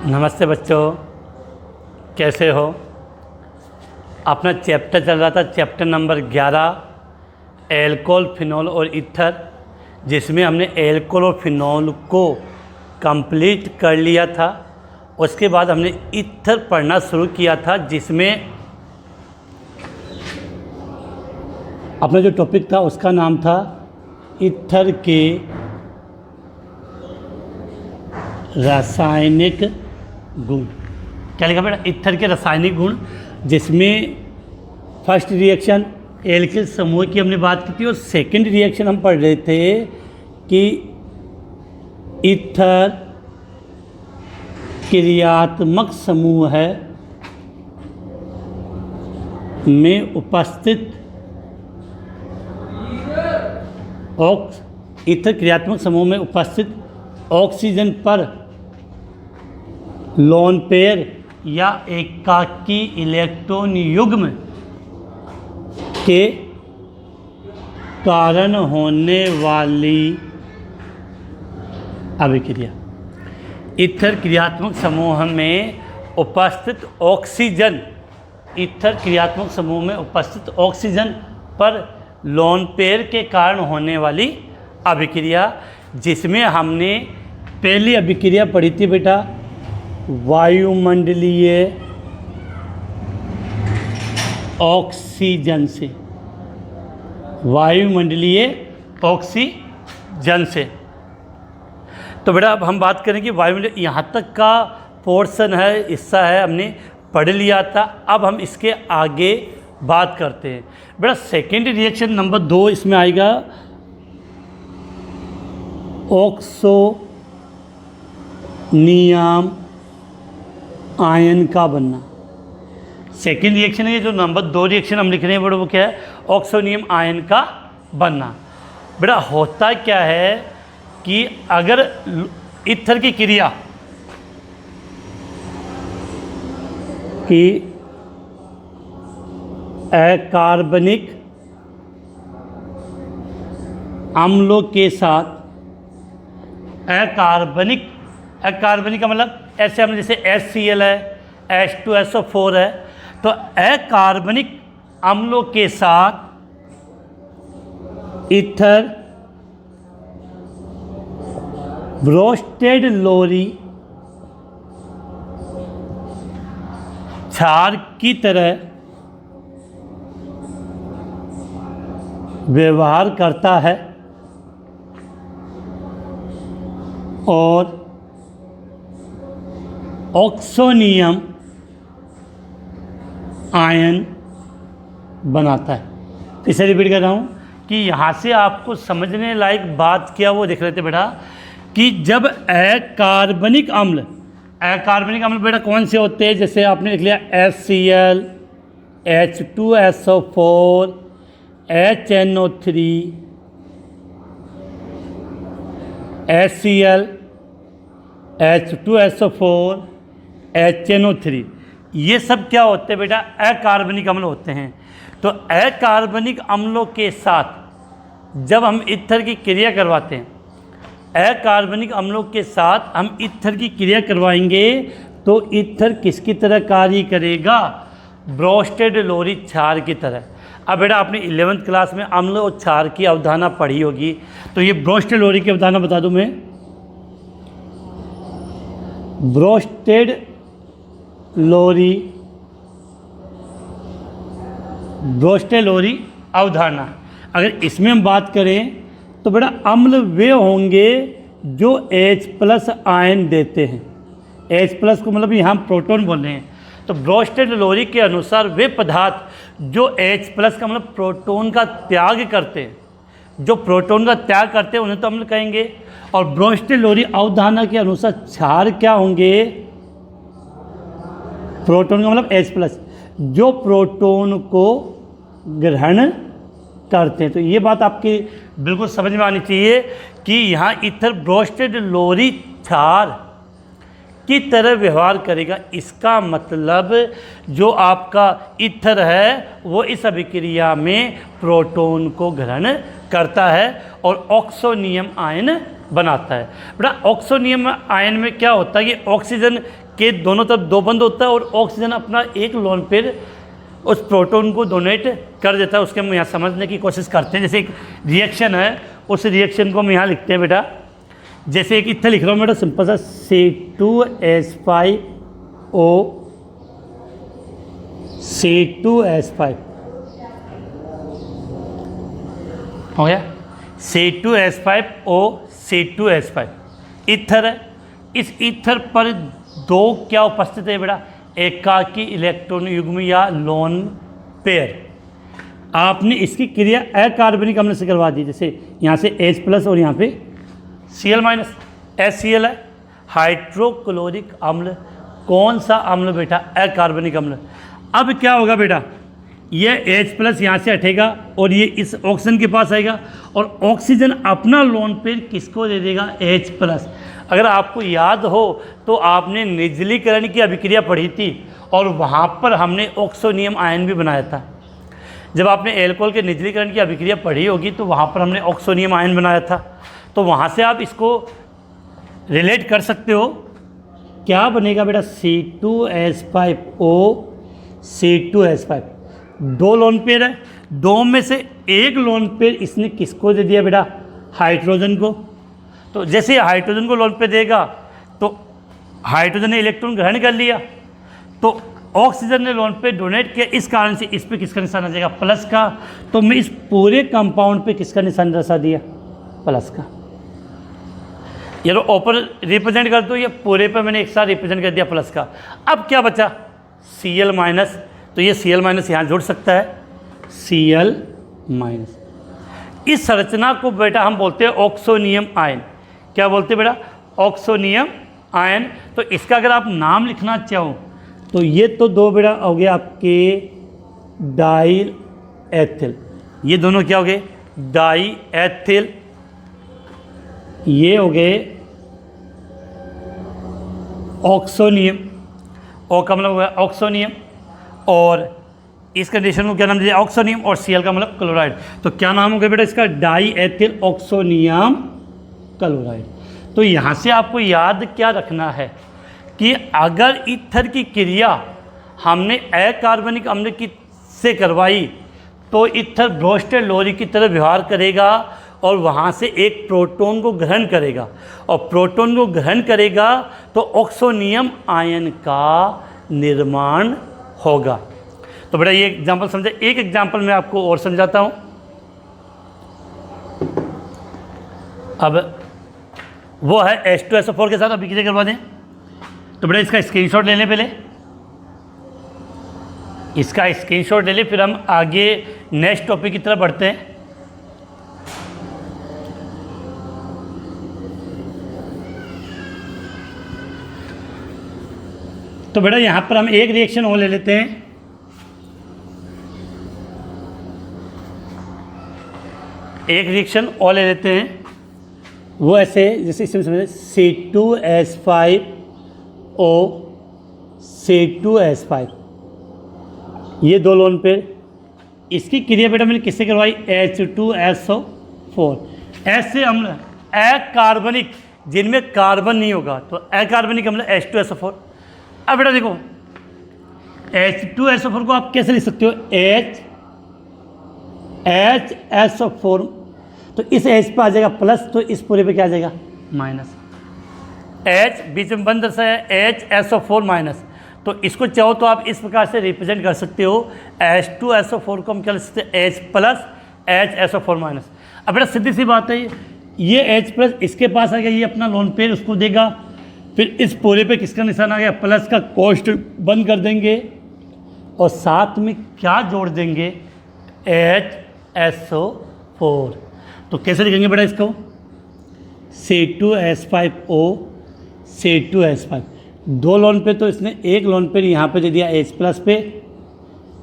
नमस्ते बच्चों, कैसे हो। अपना चैप्टर चल रहा था, चैप्टर नंबर 11 एल्कोहल, फिनॉल और ईथर, जिसमें हमने एल्कोहल और फिनॉल को कंप्लीट कर लिया था। उसके बाद हमने ईथर पढ़ना शुरू किया था, जिसमें अपना जो टॉपिक था उसका नाम था ईथर के रासायनिक गुण। क्या लिखा बेटा? ईथर के रासायनिक गुण, जिसमें फर्स्ट रिएक्शन एल्किल समूह की हमने बात की थी, और सेकंड रिएक्शन हम पढ़ रहे थे कि ईथर क्रियात्मक समूह है में उपस्थित ईथर क्रियात्मक समूह में उपस्थित ऑक्सीजन पर लोन पेयर या एकाकी इलेक्ट्रॉन युग्म के कारण होने वाली अभिक्रिया। ईथर क्रियात्मक समूह में उपस्थित ऑक्सीजन, ईथर क्रियात्मक समूह में उपस्थित ऑक्सीजन पर लोन पेयर के कारण होने वाली अभिक्रिया, जिसमें हमने पहली अभिक्रिया पढ़ी थी बेटा वायुमंडलीय ऑक्सीजन से, वायुमंडलीय ऑक्सीजन से। तो बेटा अब हम बात करें कि वायुमंडलीय यहाँ तक का पोर्शन है, हिस्सा है, हमने पढ़ लिया था। अब हम इसके आगे बात करते हैं। बेटा सेकेंड रिएक्शन नंबर 2 इसमें आएगा ऑक्सोनियम आयन का बनना। सेकेंड रिएक्शन है, ये जो नंबर 2 रिएक्शन हम लिख रहे हैं बेटा, वो क्या है? ऑक्सोनियम आयन का बनना। बेटा होता क्या है कि अगर ईथर की क्रिया की अकार्बनिक अम्लों के साथ अकार्बनिक का मतलब ऐसे हम जैसे HCl है, H2SO4 है, तो अकार्बनिक अम्लों के साथ ईथर ब्रोस्टेड लोरी क्षार की तरह व्यवहार करता है और ऑक्सोनियम आयन बनाता है। इसे रिपीट कर रहा हूँ कि यहाँ से आपको समझने लायक बात क्या वो देख रहे थे बेटा, कि जब अकार्बनिक अम्ल बेटा कौन से होते हैं? जैसे आपने लिख लिया HCl, H2SO4, HNO3, HCl, H2SO4, HNO3, ये सब क्या होते हैं बेटा? अकार्बनिक अम्ल होते हैं। तो अकार्बनिक अम्लों के साथ जब हम ईथर की क्रिया करवाते हैं, अकार्बनिक अम्लों के साथ हम ईथर की क्रिया करवाएंगे, तो ईथर किसकी तरह कार्य करेगा? ब्रोस्टेड लोरी क्षार की तरह। अब बेटा आपने 11th क्लास में अम्ल और क्षार की अवधारणा पढ़ी होगी, तो ये ब्रोस्टेड लोरी की अवधारणा बता दूं मैं। ब्रोस्टेड लोरी अवधारणा, अगर इसमें हम बात करें तो बेटा अम्ल वे होंगे जो H+ आयन देते हैं। H+ को मतलब यहाँ हम प्रोटॉन बोल रहे हैं। तो ब्रोस्टेड लोरी के अनुसार वे पदार्थ जो H+ का मतलब प्रोटॉन का त्याग करते हैं, उन्हें तो अम्ल कहेंगे। और ब्रोस्टेड लोरी अवधारणा के अनुसार क्षार क्या होंगे? प्रोटॉन का मतलब H+, जो प्रोटॉन को ग्रहण करते हैं। तो ये बात आपकी बिल्कुल समझ में आनी चाहिए कि यहाँ ईथर ब्रोस्टेड लोरी क्षार की तरह व्यवहार करेगा। इसका मतलब जो आपका ईथर है वो इस अभिक्रिया में प्रोटॉन को ग्रहण करता है और ऑक्सोनियम आयन बनाता है। बेटा ऑक्सोनियम आयन में क्या होता है कि ऑक्सीजन के दोनों तरफ 2 बंद होता है और ऑक्सीजन अपना एक लोन पेयर उस प्रोटॉन को डोनेट कर देता है। उसके हम यहाँ समझने की कोशिश करते हैं। जैसे एक रिएक्शन है, उस रिएक्शन को हम यहाँ लिखते हैं बेटा, जैसे एक इतना लिख रहा हूँ बेटा सिंपल सा C2H5O C2H5 हो गया, C2H5O C2H5 ईथर है। इस ईथर पर 2 क्या उपस्थित है बेटा, एकाकी इलेक्ट्रॉन युग्म या लोन पेयर। आपने इसकी क्रिया अकार्बनिक अम्ल से करवा दी, जैसे यहाँ से H+ और यहाँ पे Cl- HCl है। हाइड्रोक्लोरिक अम्ल कौन सा अम्ल बेटा, अकार्बनिक अम्ल। अब क्या होगा बेटा, ये H+ यहाँ से हटेगा और ये इस ऑक्सीजन के पास आएगा और ऑक्सीजन अपना लोन पेयर किसको दे देगा, H+। अगर आपको याद हो तो आपने निर्जलीकरण की अभिक्रिया पढ़ी थी और वहाँ पर हमने ऑक्सोनियम आयन भी बनाया था। जब आपने एल्कोहल के निर्जलीकरण की अभिक्रिया पढ़ी होगी तो वहाँ पर हमने ऑक्सोनियम आयन बनाया था। तो वहाँ से आप इसको रिलेट कर सकते हो। क्या बनेगा बेटा, C2H5O C2H5, 2 लोन पेयर है, 2 में से एक लोन पेयर इसने किसको दे दिया बेटा, हाइड्रोजन को। तो जैसे हाइड्रोजन को लोन पेयर देगा तो हाइड्रोजन ने इलेक्ट्रॉन ग्रहण कर लिया, तो ऑक्सीजन ने लोन पेयर डोनेट किया, इस कारण से इस पे किसका निशान आ जाएगा, प्लस का। तो मैं इस पूरे कंपाउंड पे किसका निशान दर्शा दिया, प्लस का। ये तो ऊपर रिप्रेजेंट कर दो, ये पूरे पे मैंने एक साथ रिप्रेजेंट कर दिया प्लस का। अब क्या बचा, Cl-, तो ये Cl- यहाँ जुड़ सकता है, Cl-। इस संरचना को बेटा हम बोलते हैं ऑक्सोनियम आयन। क्या बोलते हैं बेटा, ऑक्सोनियम आयन। तो इसका अगर आप नाम लिखना चाहो तो ये तो 2 बेटा हो गए आपके डाई एथिल, ये दोनों क्या हो गए, डाई एथिल। ये हो गए ऑक्सोनियम, ओ का मतलब हो गया ऑक्सोनियम, और इस कंडीशन को क्या नाम दिया, ऑक्सोनियम, और Cl का मतलब क्लोराइड। तो क्या नाम हो गया बेटा इसका, डाई एथिल ऑक्सोनियम क्लोराइड। तो यहाँ से आपको याद क्या रखना है कि अगर ईथर की क्रिया हमने अकार्बनिक अम्ल की से करवाई तो ईथर ब्रोस्टेड लोरी की तरह व्यवहार करेगा और वहाँ से एक प्रोटॉन को ग्रहण करेगा, और प्रोटॉन को ग्रहण करेगा तो ऑक्सोनियम आयन का निर्माण होगा। तो बेटा ये एग्जाम्पल समझे। एक एग्जाम्पल मैं आपको और समझाता हूँ। अब वो है H2SO4 के साथ अभिक्रिया करवा दें। तो बेटा इसका स्क्रीनशॉट ले लें, पहले इसका स्क्रीनशॉट ले लें, फिर हम आगे नेक्स्ट टॉपिक की तरफ बढ़ते हैं। तो बेटा यहाँ पर हम एक रिएक्शन और ले लेते हैं। एक रिएक्शन और ले लेते हैं, वो ऐसे जैसे इसमें समझे C2H5O C2H5, ये 2 लोन पेयर। इसकी क्रिया बेटा मैंने किससे करवाई, H2SO4। ऐसे अम्ल अकार्बनिक जिनमें कार्बन नहीं होगा तो अकार्बनिक अम्ल H2SO4। अब बेटा देखो H2SO4 को आप कैसे लिख सकते हो, HSO4, तो इस H पे आ जाएगा प्लस, तो इस पूरे पे क्या आ जाएगा, माइनस। H बीच में बंद दर्शाया है, HSO4 माइनस। तो इसको चाहो तो आप इस प्रकार से रिप्रेजेंट कर सकते हो, H2SO4 को हम क्या लिख सकते हैं, H प्लस HSO4 माइनस। अब बेटा सीधी सी बात है, ये H प्लस इसके पास आ गया, ये अपना लोन पेयर उसको देगा, फिर इस पूरे पे किसका निशान आ गया, प्लस का, कोष्ठ बंद कर देंगे और साथ में क्या जोड़ देंगे, HSO4। तो कैसे लिखेंगे बेटा इसको, C2H5O C2H5, 2 लोन पे, तो इसने एक लोन पे यहाँ पे दे दिया H प्लस पे,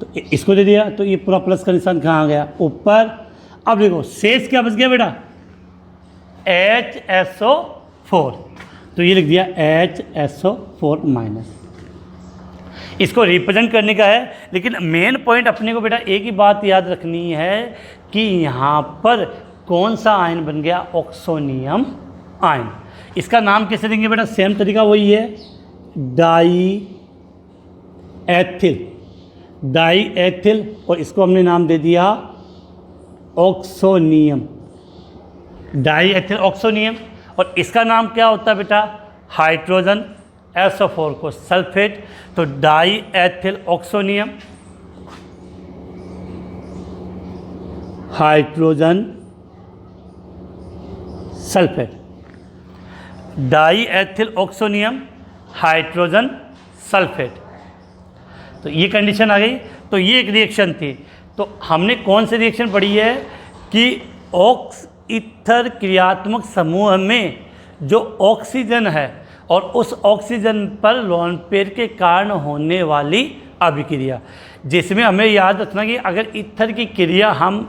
तो इसको दे दिया, तो ये पूरा प्लस का निशान कहाँ आ गया, ऊपर। अब देखो शेष क्या बच गया बेटा, HSO4, तो ये लिख दिया HSO4 माइनस। इसको रिप्रेजेंट करने का है, लेकिन मेन पॉइंट अपने को बेटा एक ही बात याद रखनी है कि यहाँ पर कौन सा आयन बन गया, ऑक्सोनियम आयन। इसका नाम कैसे देंगे बेटा, सेम तरीका वही है, डाई एथिल, और इसको हमने नाम दे दिया ऑक्सोनियम, डाई एथिल ऑक्सोनियम। और इसका नाम क्या होता है बेटा? हाइड्रोजन SO4 को सल्फेट। तो die ethyl oxonium, hydrogen sulphate, die ethyl oxonium, hydrogen sulphate. तो ये कंडीशन आ गई। तो ये एक रिएक्शन थी। तो हमने कौन सी रिएक्शन पढ़ी है कि ऑक्स ईथर क्रियात्मक समूह में जो ऑक्सीजन है और उस ऑक्सीजन पर लोन पेयर के कारण होने वाली अभिक्रिया, जिसमें हमें याद रखना कि अगर ईथर की क्रिया हम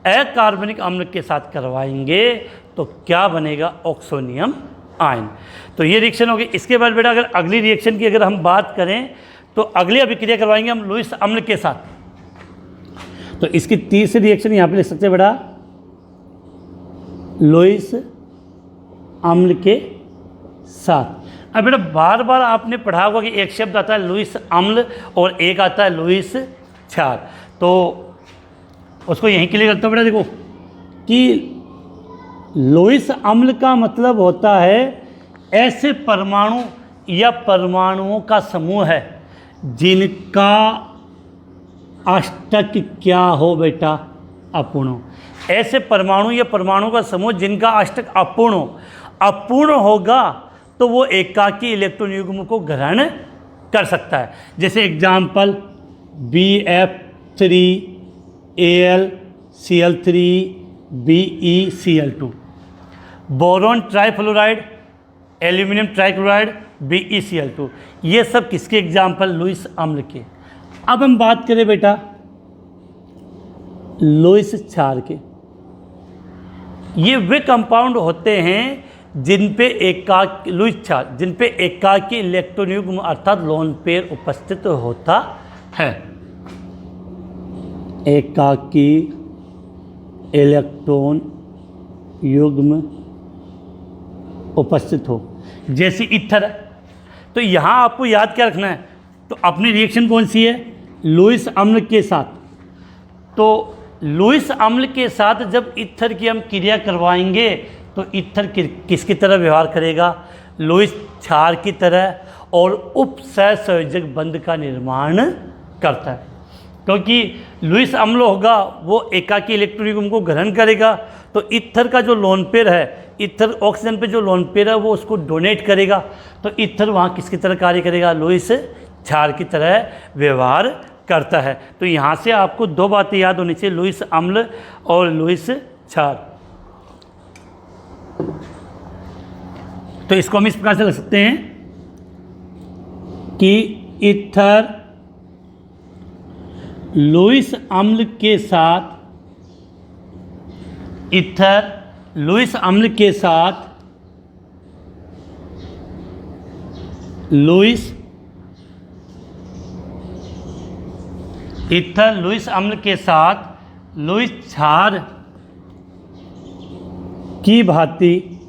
अकार्बनिक अम्ल के साथ करवाएंगे तो क्या बनेगा? Oxonium ion. तो ये रिएक्शन होगी। इसके बाद बेटा अगर अगली रिएक्शन की अगर हम बात करें तो अगली अभिक्रिया करवाएंगे हम लुईस अम्ल के साथ। तो इसकी तीसरी रिएक्शन यहाँ पे लिख सकते हैं बेटा, लुईस अम्ल के साथ। अब बेटा बार बार आपने पढ़ा होगा कि एक शब्द आता है लुईस अम्ल और एक आता है लुईस क्षार। तो उसको यहीं क्लियर करता हूँ बेटा। देखो कि लुईस अम्ल का मतलब होता है ऐसे परमाणु या परमाणुओं का समूह है जिनका अष्टक क्या हो बेटा? अपूर्ण हो। ऐसे परमाणु या परमाणु का समूह जिनका अष्टक अपूर्ण हो। अपूर्ण होगा तो वो एकाकी इलेक्ट्रॉन युग्म को ग्रहण कर सकता है। जैसे example BF3AlCl3 BeCl2, boron trifluoride, aluminium trichloride BeCl2, ये सब किसके एग्जाम्पल? लुईस अम्ल के। अब हम बात करें बेटा लुईस क्षार के। ये वे कंपाउंड होते हैं जिन पे लुईस क्षार जिन पे एकाकी इलेक्ट्रॉन युग्म अर्थात लोन पेयर उपस्थित होता है। एकाकी इलेक्ट्रॉन युग्म उपस्थित हो, जैसे ईथर है। तो यहाँ आपको याद क्या रखना है? तो अपनी रिएक्शन कौन सी है? लुईस अम्ल के साथ। तो लुईस अम्ल के साथ जब ईथर की हम क्रिया करवाएंगे तो ईथर किसकी तरह व्यवहार करेगा? लुईस क्षार की तरह, और उपसहसंयोजक बंध का निर्माण करता है। क्योंकि लुईस अम्ल होगा वो एकाकी इलेक्ट्रॉन युग्म को ग्रहण करेगा, तो ईथर का जो लोन पेयर है, ईथर ऑक्सीजन पे जो लोन पेयर है वो उसको डोनेट करेगा। तो ईथर वहाँ किसकी तरह कार्य करेगा? लुईस क्षार की तरह व्यवहार करता है। तो यहाँ से आपको दो बातें याद होनी चाहिए, लुईस अम्ल और लुईस क्षार। तो इसको हम इस प्रकार से लिख सकते हैं कि ईथर लुईस अम्ल के साथ, ईथर लुईस अम्ल के साथ ईथर लुईस अम्ल के साथ लुईस क्षार की भांति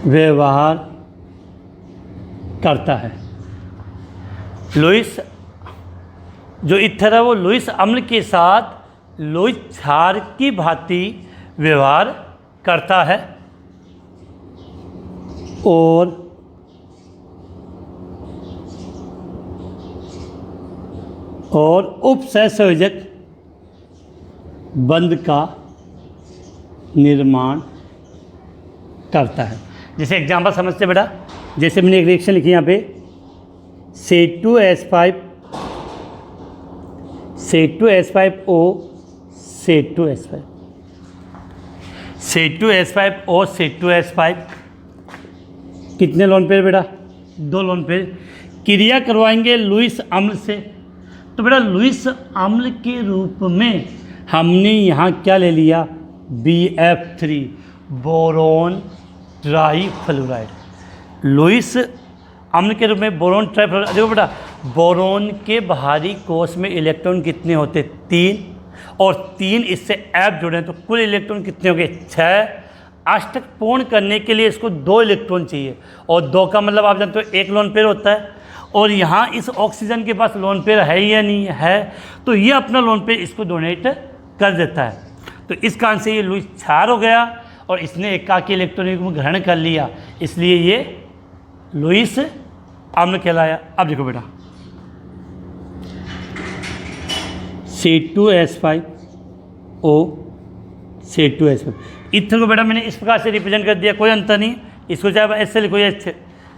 व्यवहार करता है। लुईस जो ईथर है वो लुईस अम्ल के साथ लुईस क्षार की भांति व्यवहार करता है और उपसहसंयोजक बंध का निर्माण करता है। जैसे एग्जाम्पल समझते बेटा, जैसे मैंने एक रिएक्शन लिखी यहाँ पे C2H5 C2H5O C2H5 C2H5O C2H5 कितने लोन पेयर बेटा? 2 लोन पेयर। क्रिया करवाएंगे लुईस अम्ल से। तो बेटा लुईस अम्ल के रूप में हमने यहाँ क्या ले लिया? BF3 boron trifluoride. लुईस अम्ल के रूप में बोरोन ट्राइफ्लोराइड। देखो बेटा बोरोन के बाहरी कोश में इलेक्ट्रॉन कितने होते? 3, और 3 इससे ऐप जुड़े हैं तो कुल इलेक्ट्रॉन कितने हो गए? 6। अष्टक पूर्ण करने के लिए इसको 2 इलेक्ट्रॉन चाहिए, और 2 का मतलब आप जानते हो 1 लोन पेयर होता है, और यहाँ इस ऑक्सीजन के पास लोन पेयर है या नहीं है, तो ये अपना लोन पेयर इसको डोनेट कर देता है। तो इस कारण से ये लुईस क्षार हो गया और इसने एकाकी इलेक्ट्रॉन को ग्रहण कर लिया, इसलिए ये लुईस अम्ल कहलाया। अब देखो बेटा C2H5O C2H5 ईथर को बेटा मैंने इस प्रकार से रिप्रेजेंट कर दिया, कोई अंतर नहीं, इसको चाहे ऐसे लिखो या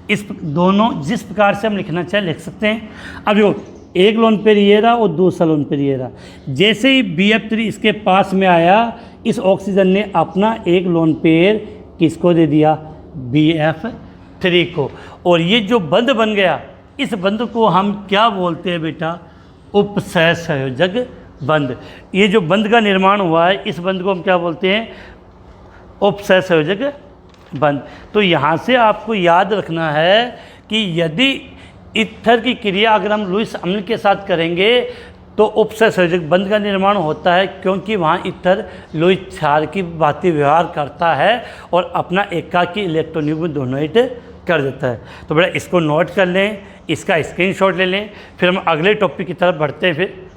इस दोनों जिस प्रकार से हम लिखना चाहे लिख सकते हैं। अब देखो एक लोन पेयर ये रहा और दूसरा लोन पेयर ये रहा, जैसे ही BF3 इसके पास में आया, इस ऑक्सीजन ने अपना एक लोन पेयर किसको दे दिया, BF3 को, और ये जो बंध बन गया, इस बंध को हम क्या बोलते हैं बेटा, उपसह संयोजक बंध। ये जो बंध का निर्माण हुआ है, इस बंध को हम क्या बोलते हैं, उपसह संयोजक बंध। तो यहाँ से आपको याद रखना है कि यदि ईथर की क्रिया अगर हम लुईस अम्ल के साथ करेंगे तो उपसह संयोजक बंध का निर्माण होता है, क्योंकि वहाँ ईथर लुईस क्षार की भांति व्यवहार करता है और अपना एकाकी इलेक्ट्रॉन युग्म डोनेट कर देता है। तो बेटा इसको नोट कर लें, इसका स्क्रीनशॉट ले लें, फिर हम अगले टॉपिक की तरफ बढ़ते हैं। फिर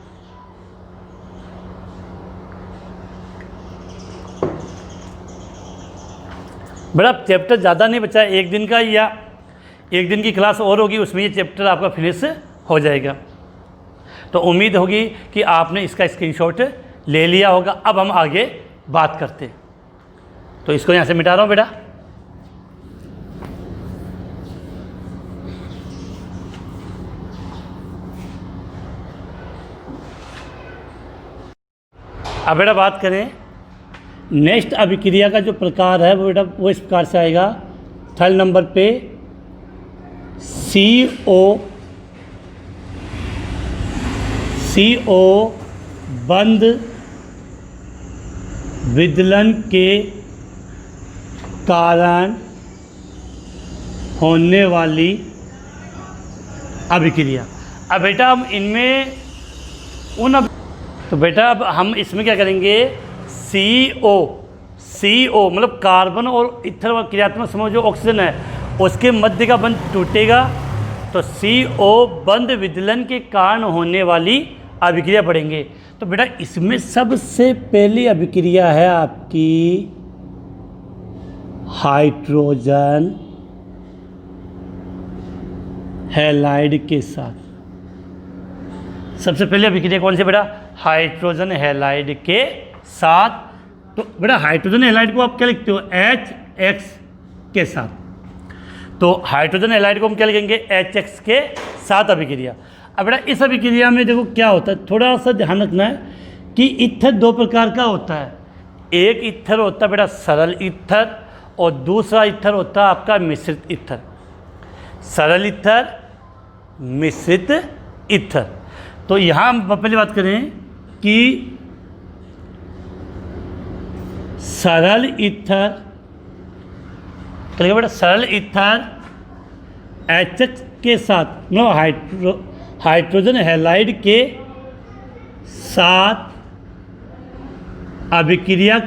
बड़ा चैप्टर ज़्यादा नहीं बचा है, एक दिन का या एक दिन की क्लास और होगी, उसमें ये चैप्टर आपका फिनिश हो जाएगा। तो उम्मीद होगी कि आपने इसका स्क्रीनशॉट ले लिया होगा। अब हम आगे बात करते हैं, तो इसको यहाँ से मिटा रहा हूँ बेटा। अब बेटा बात करें नेक्स्ट अभिक्रिया का जो प्रकार है वो बेटा वो इस प्रकार से आएगा। थर्ड नंबर पे CO बंध विदलन के कारण होने वाली अभिक्रिया। अब बेटा हम इनमें तो बेटा अब हम इसमें क्या करेंगे, CO मतलब कार्बन और ईथर व क्रियात्मक समूह जो ऑक्सीजन है उसके मध्य का बंध टूटेगा, तो CO बंध विदलन के कारण होने वाली अभिक्रिया पढ़ेंगे। तो बेटा इसमें सबसे पहली अभिक्रिया है आपकी हाइड्रोजन हैलाइड के साथ। सबसे पहले अभिक्रिया कौन सी बेटा, हाइड्रोजन हैलाइड के साथ। तो बेटा हाइड्रोजन हैलाइड को आप क्या लिखते हो, HX के साथ। तो हाइड्रोजन हैलाइड को हम क्या लिखेंगे, HX के साथ अभिक्रिया। अब बेटा इस अभिक्रिया में देखो क्या होता है, थोड़ा सा ध्यान रखना है कि ईथर 2 प्रकार का होता है। एक ईथर होता है बेटा सरल ईथर और दूसरा ईथर होता है आपका मिश्रित ईथर। सरल ईथर, मिश्रित ईथर। तो यहाँ हम पहले बात करें कि सरल ईथर, बेटा सरल ईथर HX के साथ नो हाइड्रोजन हैलाइड के साथ अभिक्रिया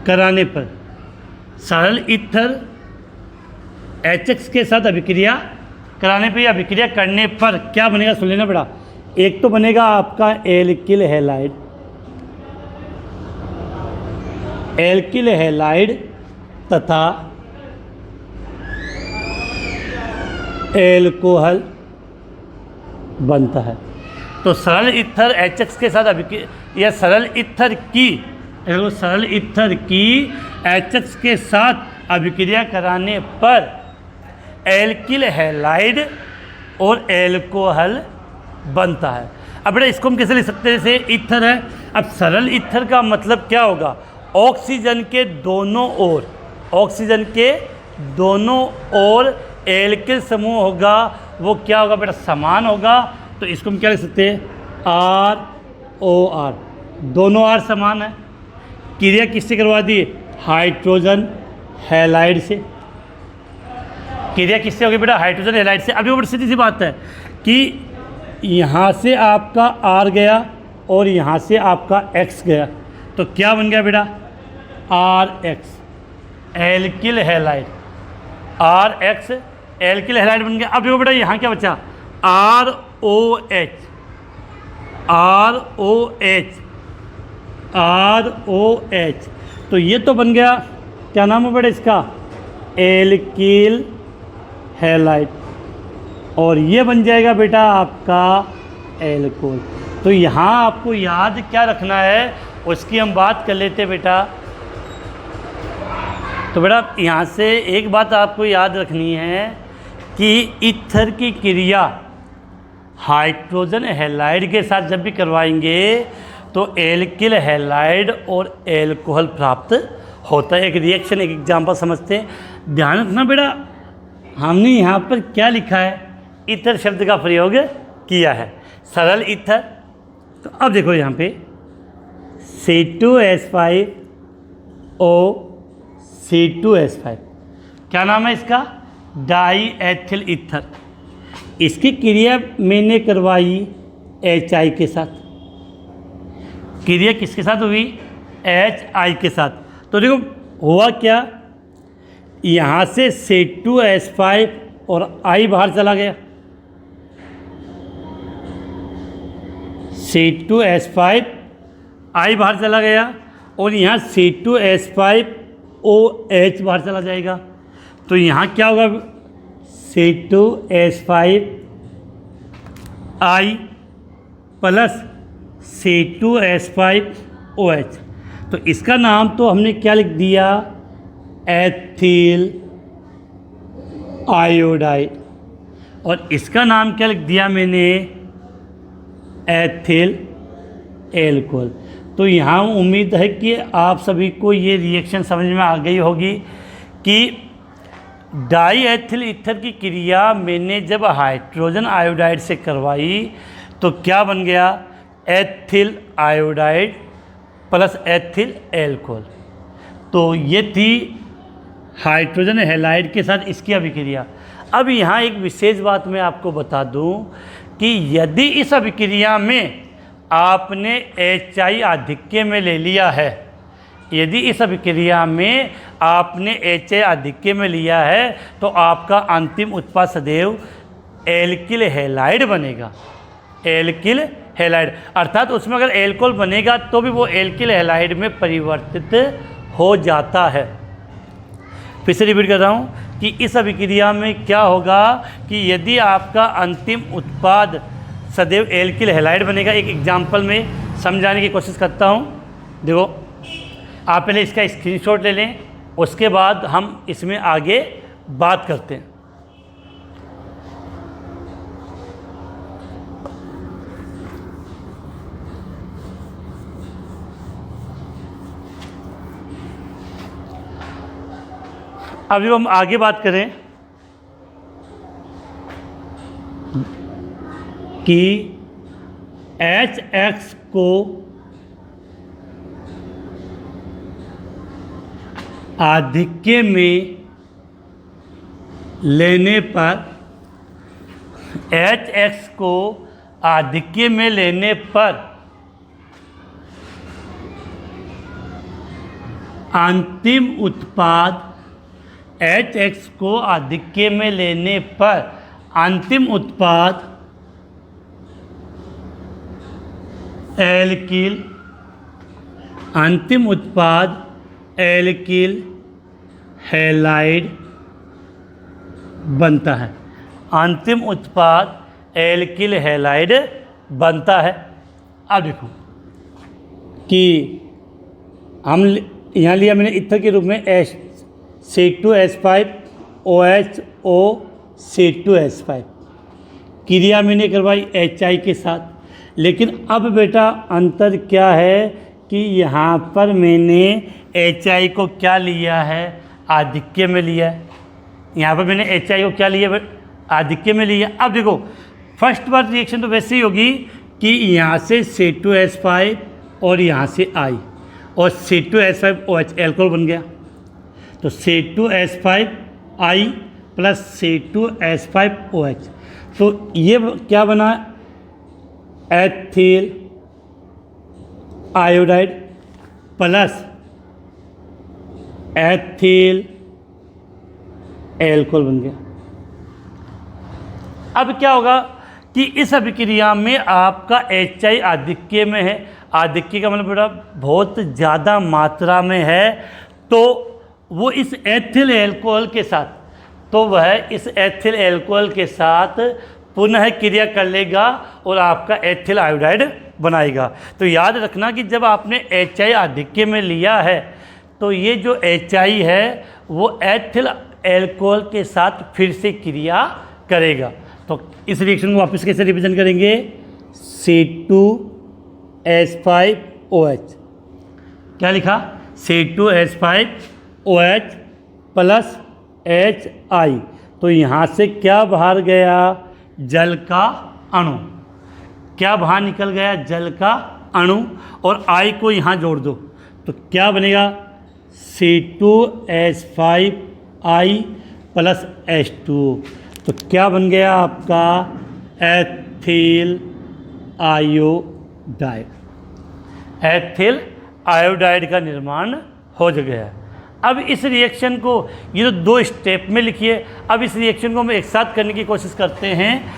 कराने पर, सरल ईथर HX के साथ अभिक्रिया कराने पर या अभिक्रिया करने पर क्या बनेगा, सुन लेना बेटा। एक तो बनेगा आपका एल्किल हैलाइड, एल्किल हैलाइड तथा एल्कोहल बनता है। तो सरल ईथर HX के साथ अभिक्रिया या सरल ईथर की HX के साथ अभिक्रिया कराने पर एल्किल हैलाइड और एल्कोहल बनता है। अब बेटा इसको हम कैसे लिख सकते हैं, जैसे ईथर है, अब सरल ईथर का मतलब क्या होगा, ऑक्सीजन के दोनों ओर, ऑक्सीजन के दोनों ओर एल्किल समूह होगा, वो क्या होगा बेटा, समान होगा। तो इसको हम क्या लिख सकते हैं, ROR, दोनों R समान है। क्रिया किससे करवा दी, हाइड्रोजन हैलाइड से। क्रिया किससे होगी बेटा, हाइड्रोजन हैलाइड से। अभी बड़ी सीधी सी बात है कि यहाँ से आपका R गया और यहाँ से आपका X गया, तो क्या बन गया बेटा, RX alkyl halide, RX alkyl halide बन गया। अब देखो बेटा यहाँ क्या बचा, ROH, तो ये तो बन गया, क्या नाम है बेटा इसका, एल्किल हैलाइड, और ये बन जाएगा बेटा आपका एल्कोहल। तो यहाँ आपको याद क्या रखना है उसकी हम बात कर लेते बेटा। तो बेटा यहाँ से एक बात आपको याद रखनी है कि ईथर की क्रिया हाइड्रोजन हैलाइड के साथ जब भी करवाएंगे तो एल्किल हैलाइड और एल्कोहल प्राप्त होता है। एक रिएक्शन, एक एग्जाम्पल समझते हैं। ध्यान रखना बेटा, हमने यहाँ पर क्या लिखा है, ईथर शब्द का प्रयोग किया है, सरल ईथर। तो अब देखो यहाँ पे C2H5O C2H5, क्या नाम है इसका, डाई एथिल ईथर। इसकी क्रिया मैंने करवाई HI के साथ। क्रिया किसके साथ हुई, HI के साथ। तो देखो हुआ क्या, यहाँ से C2H5 और I बाहर चला गया, C2H5 I बाहर चला गया, और यहाँ C2H5OH बाहर चला जाएगा। तो यहाँ क्या होगा, C2H5I प्लस C2H5OH। तो इसका नाम तो हमने क्या लिख दिया, एथिल आयोडाइड, और इसका नाम क्या लिख दिया मैंने, एथिल एल्कोहल। तो यहाँ उम्मीद है कि आप सभी को ये रिएक्शन समझ में आ गई होगी कि डाई एथिल ईथर की क्रिया मैंने जब हाइड्रोजन आयोडाइड से करवाई तो क्या बन गया, ethyl iodide plus ethyl alcohol. तो ये थी हाइड्रोजन हैलाइड के साथ इसकी अभिक्रिया। अब यहाँ एक विशेष बात मैं आपको बता दूं कि यदि इस अभिक्रिया में आपने HI आधिक्य में ले लिया है, यदि इस अभिक्रिया में आपने HI आधिक्य में लिया है तो आपका अंतिम उत्पाद सदैव एल्किल हैलाइड बनेगा, एल्किल हैलाइड। अर्थात उसमें अगर एल्कोहल बनेगा तो भी वो एल्किल हैलाइड में परिवर्तित हो जाता है। फिर से रिपीट कर रहा हूँ कि इस अभिक्रिया में क्या होगा कि यदि आपका अंतिम उत्पाद सदैव एल्किल हैलाइड बनेगा। एक एग्जाम्पल में समझाने की कोशिश करता हूँ। देखो आप पहले इसका स्क्रीनशॉट ले लें, उसके बाद हम इसमें आगे बात करते हैं। अभी हम आगे बात करें कि HX को आधिक्य में लेने पर, HX को आधिक्य में लेने पर अंतिम उत्पाद, HX को आधिक्य में लेने पर अंतिम उत्पाद एल्किल, अंतिम उत्पाद एल्किल हैलाइड बनता है, अंतिम उत्पाद एल्किल हैलाइड बनता है। अब देखो कि हम यहाँ लिया मैंने ईथर के रूप में C2H5OHO C2H5, क्रिया मैंने करवाई HI के साथ। लेकिन अब बेटा अंतर क्या है कि यहाँ पर मैंने HI को क्या लिया है, आधिक्य में लिया है। यहाँ पर मैंने HI को क्या लिया, आधिक्य में लिया। अब देखो फर्स्ट बार रिएक्शन तो वैसे ही होगी कि यहाँ से C2H5 और यहाँ से I और C2H5OH एल्कोहल बन गया। तो C2H5I प्लस C2H5OH, तो ये क्या बना, ethyl iodide plus ethyl alcohol बन गया। अब क्या होगा कि इस अभिक्रिया में आपका HI आधिक्य में है। आधिक्य का मतलब बेटा बहुत ज़्यादा मात्रा में है, तो वो इस एथिल एल्कोहल के साथ, तो वह इस एथिल एल्कोहल के साथ पुनः क्रिया कर लेगा और आपका एथिल आयोडाइड बनाएगा। तो याद रखना कि जब आपने HI आधिक्य में लिया है तो ये जो HI है वो एथिल एल्कोहल के साथ फिर से क्रिया करेगा। तो इस रिएक्शन को वापस कैसे रिप्रेजेंट करेंगे? C2H5OH। क्या लिखा? C2H5OH plus HI। तो यहाँ से क्या बाहर गया? जल का अणु। क्या बाहर निकल गया? जल का अणु। और I को यहाँ जोड़ दो तो क्या बनेगा? C2H5I plus H2। तो क्या बन गया आपका? Ethyl iodide. एथिल आयोडाइड का निर्माण हो गया है। अब इस रिएक्शन को ये तो 2 स्टेप में लिखिए। अब इस रिएक्शन को हम एक साथ करने की कोशिश करते हैं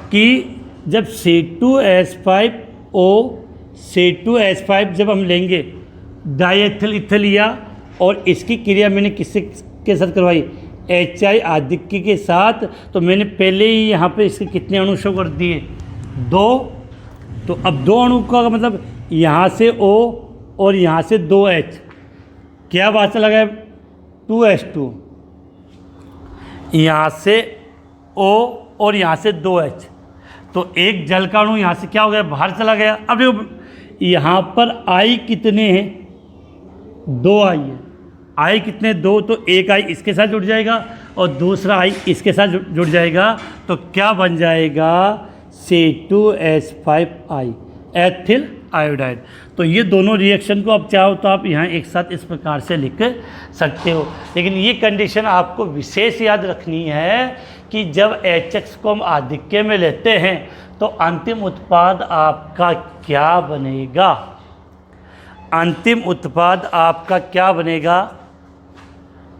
कि जब C2H5 जब हम लेंगे डाइएथिल ईथर लिया और इसकी क्रिया मैंने किससे के साथ करवाई? HI आधिक्य के साथ। तो मैंने पहले ही यहाँ पे इसके कितने अणु शो कर दिए? 2। तो अब 2 अणु का मतलब यहाँ से O और यहाँ से 2H, क्या बात चला गया? 2H2। यहाँ से O और यहाँ से 2H, तो एक जल का अणु यहाँ से क्या हो गया? बाहर चला गया। अब देखो यहाँ पर I कितने हैं? 2 I है। I कितने? 2। तो एक I इसके साथ जुड़ जाएगा और दूसरा I इसके साथ जुड़ जाएगा। तो क्या बन जाएगा? C2H5I ethyl iodide. तो ये दोनों रिएक्शन को आप चाहो तो आप यहाँ एक साथ इस प्रकार से लिख सकते हो। लेकिन ये कंडीशन आपको विशेष याद रखनी है कि जब HX को हम आधिक्य में लेते हैं तो अंतिम उत्पाद आपका क्या बनेगा? अंतिम उत्पाद आपका क्या बनेगा?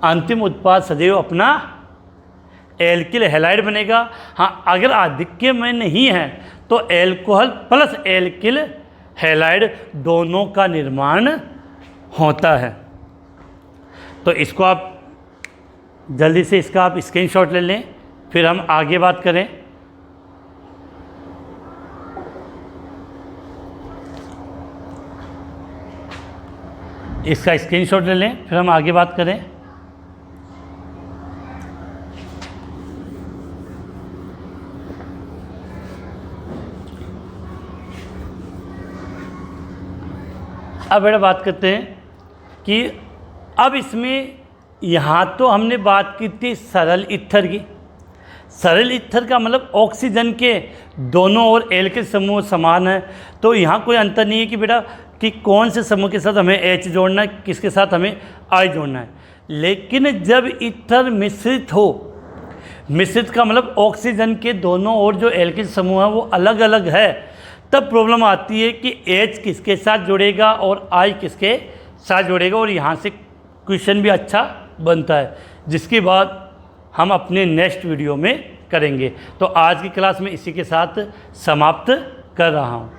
अंतिम उत्पाद सदैव अपना एल्किल हैलाइड बनेगा। हाँ, अगर आधिक्य में नहीं है तो एल्कोहल प्लस एल्किल हैलाइड दोनों का निर्माण होता है। तो इसको आप जल्दी से इसका आप स्क्रीनशॉट ले लें, फिर हम आगे बात करें। इसका स्क्रीनशॉट ले लें, फिर हम आगे बात करें। अब बेटा बात करते हैं कि अब इसमें यहाँ तो हमने बात की थी सरल ईथर की। सरल ईथर का मतलब ऑक्सीजन के दोनों ओर एल्किल समूह समान है, तो यहाँ कोई अंतर नहीं है कि बेटा कि कौन से समूह के साथ हमें H जोड़ना है, किसके साथ हमें I जोड़ना है। लेकिन जब ईथर मिश्रित हो, मिश्रित का मतलब ऑक्सीजन के दोनों ओर जो एल्किल समूह है वो अलग अलग है, तब प्रॉब्लम आती है कि H किसके साथ जुड़ेगा और I किसके साथ जुड़ेगा। और यहाँ से क्वेश्चन भी अच्छा बनता है, जिसकी बात हम अपने नेक्स्ट वीडियो में करेंगे। तो आज की क्लास में इसी के साथ समाप्त कर रहा हूँ।